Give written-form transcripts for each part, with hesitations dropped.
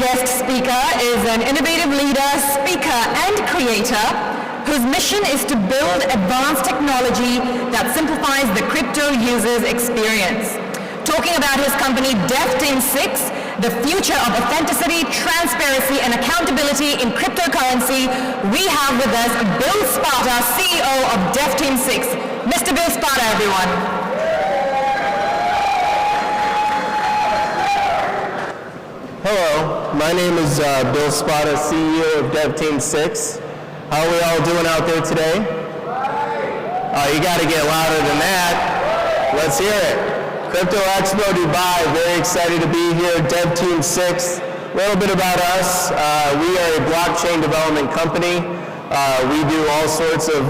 guest speaker is an innovative leader, speaker, and creator whose mission is to build advanced technology that simplifies the crypto user's experience. Talking about his company DevTeamSix, the future of authenticity, transparency, and accountability in cryptocurrency, we have with us Bill Spata, CEO of DevTeamSix. Mr. Bill Spata, everyone. Hello, my name is Bill Spata, CEO of DevTeamSix. How are we all doing out there today? You got to get louder than that. Let's hear it. Crypto Expo Dubai, very excited to be here. DevTeamSix, a little bit about us. We are a blockchain development company. We do all sorts of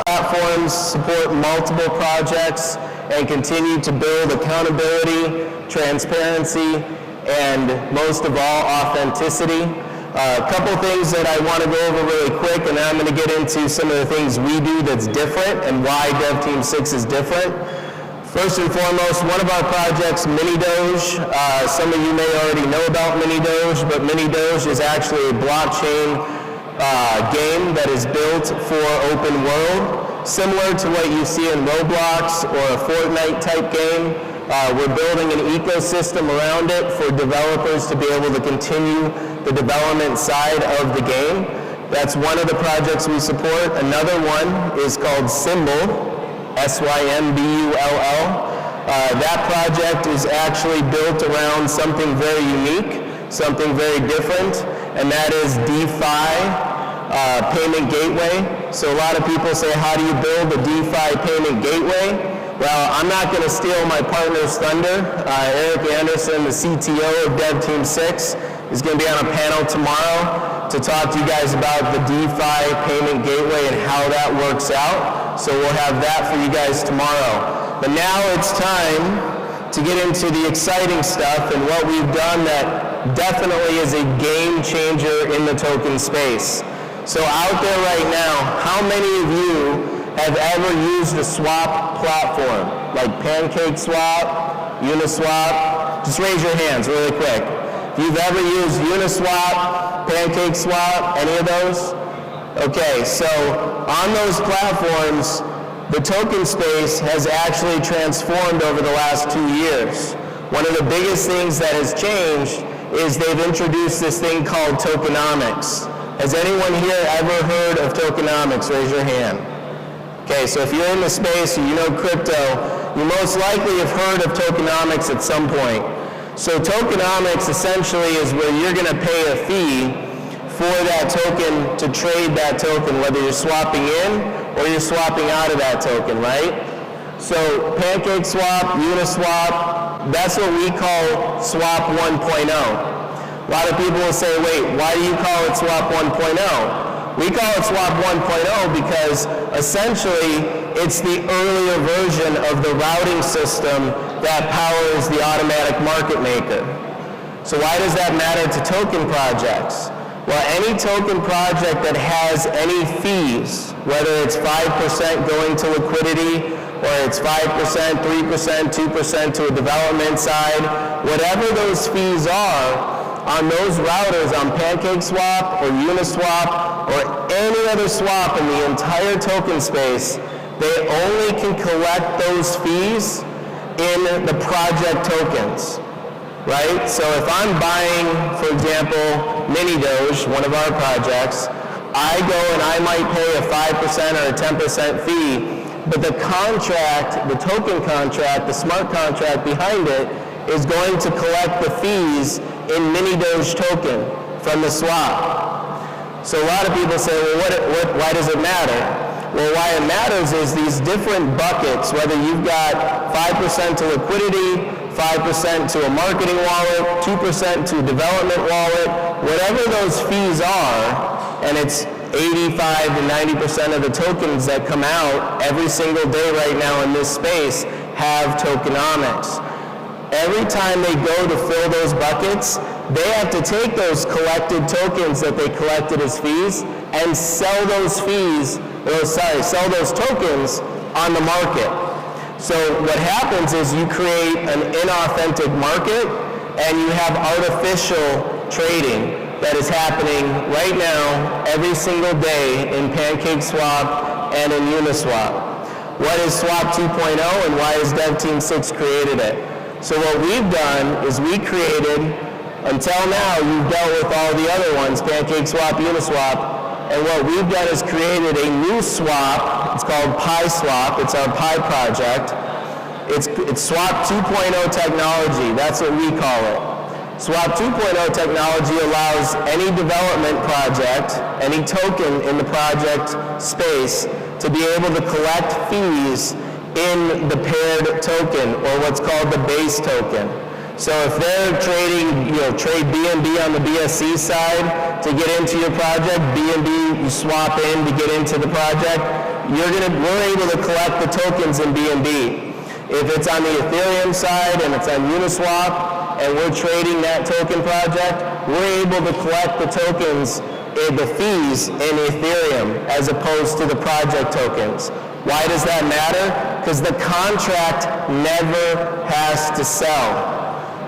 platforms, support multiple projects, and continue to build accountability, transparency, and most of all, authenticity. A couple things that I want to go over really quick, and then I'm going to get into some of the things we do that's different and why DevTeamSix is different. First and foremost, one of our projects, Mini-Doge. Some of you may already know about Mini-Doge, but Mini-Doge is actually a blockchain game that is built for open world, similar to what you see in Roblox or a Fortnite type game. We're building an ecosystem around it for developers to be able to continue the development side of the game. That's one of the projects we support. Another one is called Symbol, S-Y-M-B-U-L-L. That project is actually built around something very unique, something very different, and that is DeFi payment gateway. So a lot of people say, how do you build a DeFi payment gateway? Well, I'm not going to steal my partner's thunder. Eric Andersen, the CTO of DevTeamSix, is going to be on a panel tomorrow to talk to you guys about the DeFi payment gateway and how that works out. So we'll have that for you guys tomorrow. But now it's time to get into the exciting stuff and what we've done that definitely is a game changer in the token space. So out there right now, how many of you have ever used a swap platform, like PancakeSwap, Uniswap? Just raise your hands really quick. If you've ever used Uniswap, PancakeSwap, any of those? Okay, so on those platforms, the token space has actually transformed over the last 2 years. One of the biggest things that has changed is they've introduced this thing called tokenomics. Has anyone here ever heard of tokenomics? Raise your hand. Okay, so if you're in the space or you know crypto, you most likely have heard of tokenomics at some point. So tokenomics essentially is where you're going to pay a fee for that token to trade that token, whether you're swapping in or you're swapping out of that token, right? So PancakeSwap, Uniswap, that's what we call Swap 1.0. A lot of people will say, wait, why do you call it Swap 1.0? We call it Swap 1.0 because essentially it's the earlier version of the routing system that powers the automatic market maker. So why does that matter to token projects? Well, any token project that has any fees, whether it's 5% going to liquidity, or it's 5%, 3%, 2% to a development side, whatever those fees are, on those routers, on PancakeSwap or Uniswap or any other swap in the entire token space, they only can collect those fees in the project tokens. Right? So if I'm buying, for example, Mini-Doge, one of our projects, I go and I might pay a 5% or a 10% fee, but the contract, the token contract, the smart contract behind it is going to collect the fees in Mini-Doge token from the swap. So a lot of people say, well, why does it matter? Well, why it matters is these different buckets, whether you've got 5% to liquidity, 5% to a marketing wallet, 2% to a development wallet, whatever those fees are, and it's 85 to 90% of the tokens that come out every single day right now in this space have tokenomics. Every time they go to fill those buckets, they have to take those collected tokens that they collected as fees and sell those sell those tokens on the market. So what happens is you create an inauthentic market and you have artificial trading that is happening right now every single day in PancakeSwap and in Uniswap. What is Swap 2.0 and why has DevTeamSix created it? So what we've done is we created, until now you've dealt with all the other ones, PancakeSwap, Uniswap, and what we've done is created a new swap. It's called PiSwap. It's our Pi project. It's Swap 2.0 technology. That's what we call it. Swap 2.0 technology allows any development project, any token in the project space, to be able to collect fees in the paired token, or what's called the base token. So if they're trading, trade BNB on the BSC side to get into your project, BNB you swap in to get into the project, we're able to collect the tokens in BNB. If it's on the Ethereum side and it's on Uniswap and we're trading that token project, we're able to collect the tokens, the fees in Ethereum as opposed to the project tokens. Why does that matter? Because the contract never has to sell.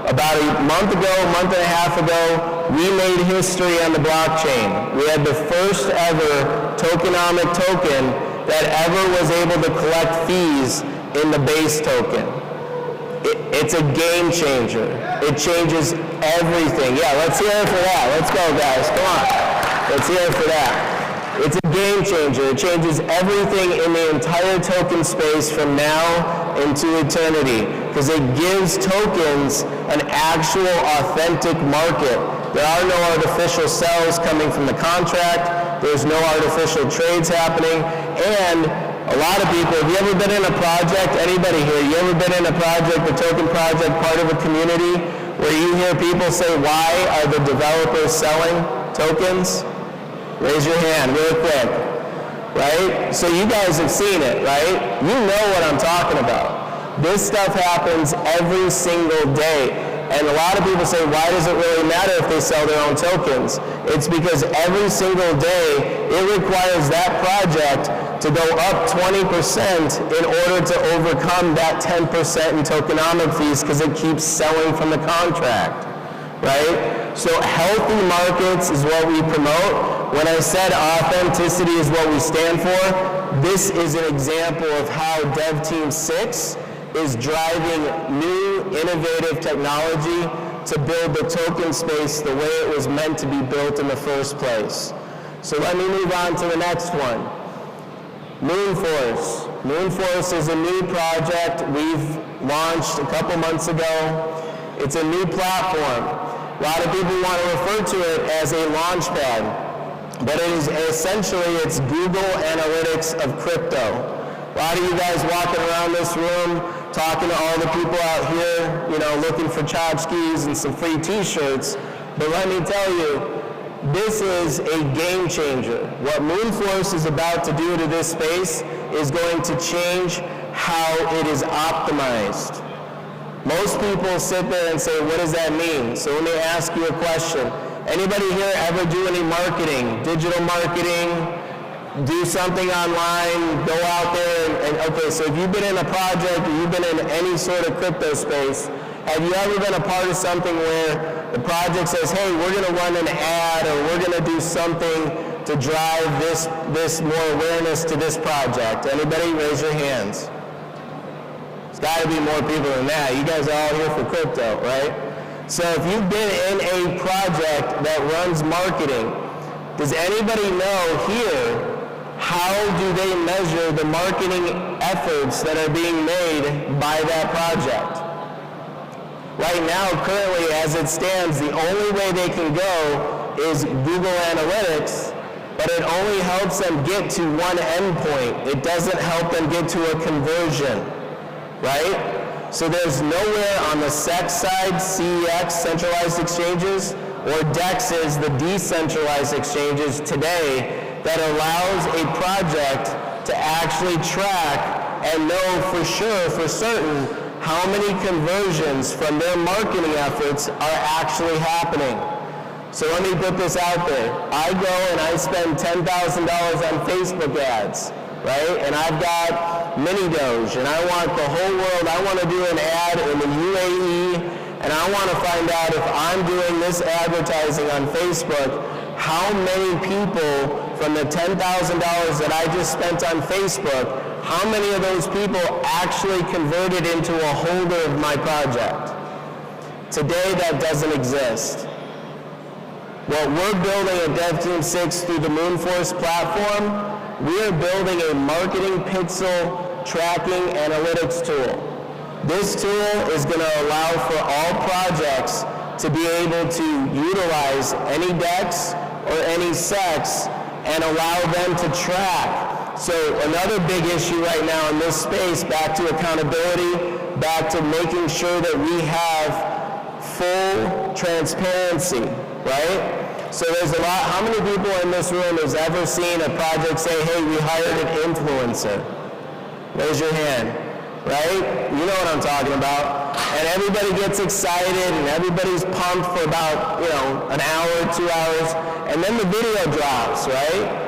About a month and a half ago, we made history on the blockchain. We had the first ever tokenomic token that ever was able to collect fees in the base token. It's a game changer. It changes everything. Yeah, let's hear it for that. Let's go, guys. Come on. Let's hear it for that. It's a game changer. It changes everything in the entire token space from now into eternity, because it gives tokens an actual authentic market. There are no artificial sells coming from the contract. There's no artificial trades happening. And a lot of people, have you ever been in a project, anybody here, you ever been in a project, a token project, part of a community, where you hear people say, why are the developers selling tokens? Raise your hand real quick, right? So you guys have seen it, right? You know what I'm talking about. This stuff happens every single day. And a lot of people say, why does it really matter if they sell their own tokens? It's because every single day, it requires that project to go up 20% in order to overcome that 10% in tokenomic fees, because it keeps selling from the contract, right? So healthy markets is what we promote. When I said authenticity is what we stand for, this is an example of how DevTeamSix is driving new innovative technology to build the token space the way it was meant to be built in the first place. So let me move on to the next one. Moonforce. Moonforce is a new project we've launched a couple months ago. It's a new platform. A lot of people want to refer to it as a launchpad, but it is essentially, it's Google Analytics of crypto. A lot of you guys walking around this room, talking to all the people out here, looking for tchotchkes and some free t-shirts, but let me tell you, this is a game changer. What Moonforce is about to do to this space is going to change how it is optimized. Most people sit there and say, what does that mean? So let me ask you a question. Anybody here ever do any marketing, digital marketing, do something online, go out there and okay, so if you've been in a project or you've been in any sort of crypto space, have you ever been a part of something where the project says, hey, we're going to run an ad or we're going to do something to drive this more awareness to this project? Anybody? Raise your hands. There's got to be more people than that. You guys are all here for crypto, right? So if you've been in a project that runs marketing, does anybody know here how do they measure the marketing efforts that are being made by that project? Right now, currently, as it stands, the only way they can go is Google Analytics, but it only helps them get to one endpoint. It doesn't help them get to a conversion, right? So there's nowhere on the SEX side, CEX, centralized exchanges, or DEXs, the decentralized exchanges today, that allows a project to actually track and know for sure, for certain, how many conversions from their marketing efforts are actually happening. So let me put this out there. I go and I spend $10,000 on Facebook ads, right? And I've got mini Doge, and I want the whole world, I want to do an ad in the UAE, and I want to find out if I'm doing this advertising on Facebook, how many people from the $10,000 that I just spent on Facebook, how many of those people actually converted into a holder of my project? Today, that doesn't exist. What we're building at DevTeamSix through the Moonforce platform, we are building a marketing pixel tracking analytics tool. This tool is going to allow for all projects to be able to utilize any DEX or any SEX and allow them to track. So another big issue right now in this space, back to accountability, back to making sure that we have full transparency, right? So there's a lot, how many people in this room has ever seen a project say, hey, we hired an influencer? Raise your hand, right? You know what I'm talking about. And everybody gets excited and everybody's pumped for about, an hour, 2 hours, and then the video drops, right?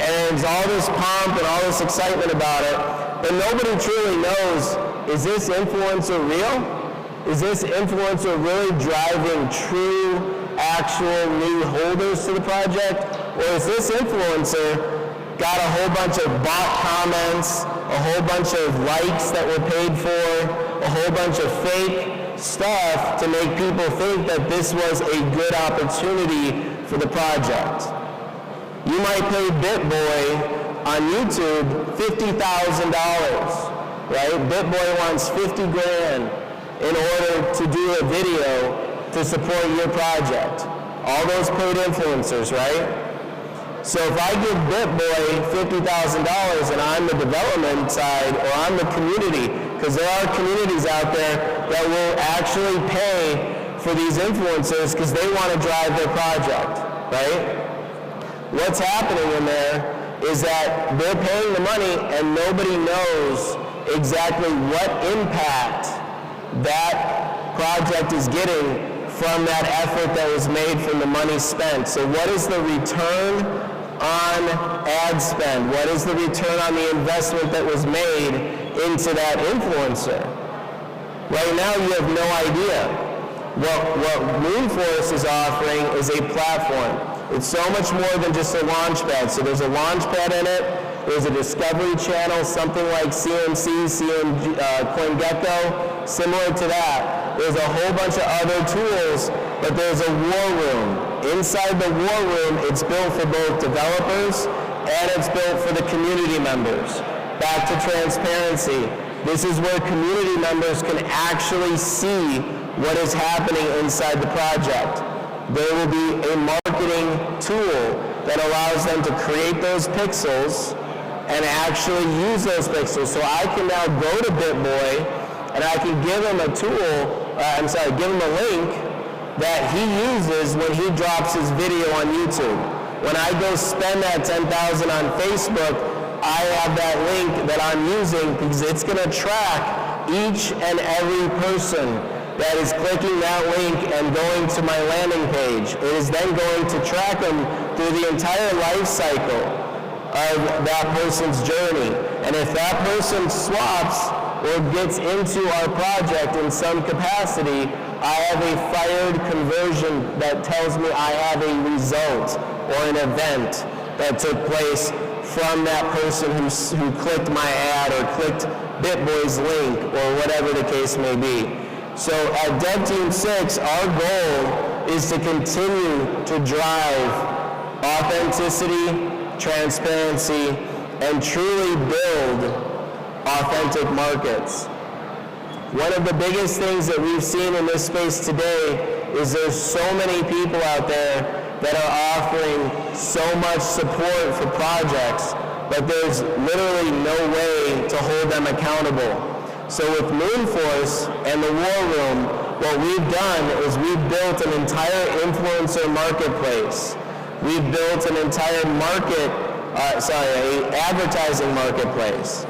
And there's all this pomp and all this excitement about it, but nobody truly knows, is this influencer real? Is this influencer really driving true, actual new holders to the project? Or is this influencer got a whole bunch of bot comments, a whole bunch of likes that were paid for, a whole bunch of fake stuff to make people think that this was a good opportunity for the project? You might pay BitBoy on YouTube $50,000, right? BitBoy wants 50 grand in order to do a video to support your project. All those paid influencers, right? So if I give BitBoy $50,000 and I'm the development side or I'm the community, because there are communities out there that will actually pay for these influencers because they want to drive their project, right? What's happening in there is that they're paying the money and nobody knows exactly what impact that project is getting from that effort that was made from the money spent. So what is the return on ad spend? What is the return on the investment that was made into that influencer? Right now you have no idea. What Moonforce is offering is a platform. It's so much more than just a launch pad. So there's a launch pad in it, there's a discovery channel, something like CMC, CoinGecko, similar to that. There's a whole bunch of other tools, but there's a war room. Inside the war room, it's built for both developers and it's built for the community members. Back to transparency. This is where community members can actually see what is happening inside the project. There will be a marketing tool that allows them to create those pixels and actually use those pixels. So I can now go to BitBoy and I can give him a tool, give him a link that he uses when he drops his video on YouTube. When I go spend that $10,000 on Facebook, I have that link that I'm using because it's going to track each and every person that is clicking that link and going to my landing page. It is then going to track them through the entire life cycle of that person's journey. And if that person swaps or gets into our project in some capacity, I have a fired conversion that tells me I have a result or an event that took place from that person who clicked my ad or clicked BitBoy's link or whatever the case may be. So at DevTeamSix, our goal is to continue to drive authenticity, transparency, and truly build authentic markets. One of the biggest things that we've seen in this space today is there's so many people out there that are offering so much support for projects, but there's literally no way to hold them accountable. So with Moonforce and the War Room, what we've done is we've built an entire influencer marketplace. We've built an entire advertising marketplace.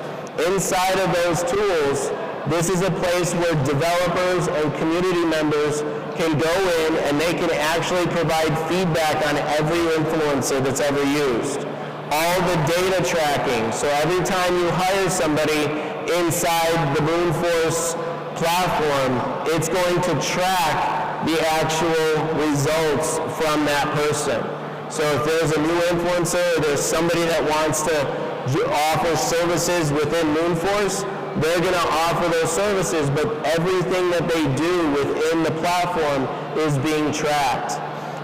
Inside of those tools, this is a place where developers and community members can go in and they can actually provide feedback on every influencer that's ever used. All the data tracking, so every time you hire somebody inside the Moonforce platform, it's going to track the actual results from that person. So if there's a new influencer, or there's somebody that wants to offer services within Moonforce, they're going to offer those services, but everything that they do within the platform is being tracked.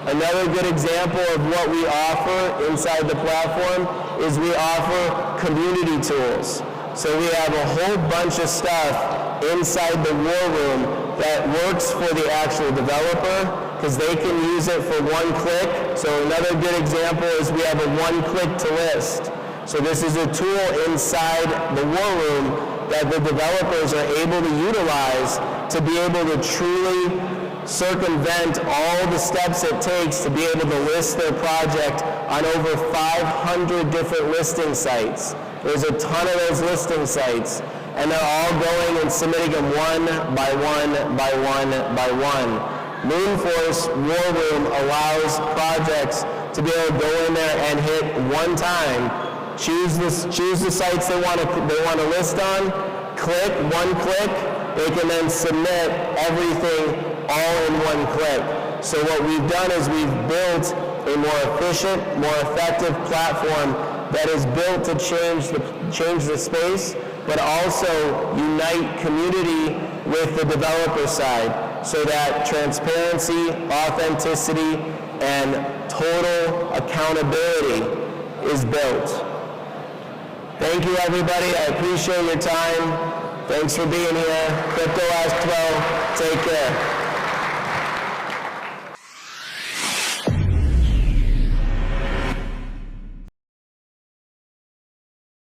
Another good example of what we offer inside the platform is we offer community tools. So we have a whole bunch of stuff inside the war room that works for the actual developer, because they can use it for one click. So another good example is we have a one-click to list. So this is a tool inside the war room that the developers are able to utilize to be able to truly circumvent all the steps it takes to be able to list their project on over 500 different listing sites. There's a ton of those listing sites, and they're all going and submitting them one by one by one by one. Moonforce War Room allows projects to be able to go in there and hit one time, choose the sites they want to list on, click, one click, they can then submit everything all in one click. So what we've done is we've built a more efficient, more effective platform that is built to change the space, but also unite community with the developer side, so that transparency, authenticity, and total accountability is built. Thank you, everybody. I appreciate your time. Thanks for being here. Crypto Ask 12. Take care.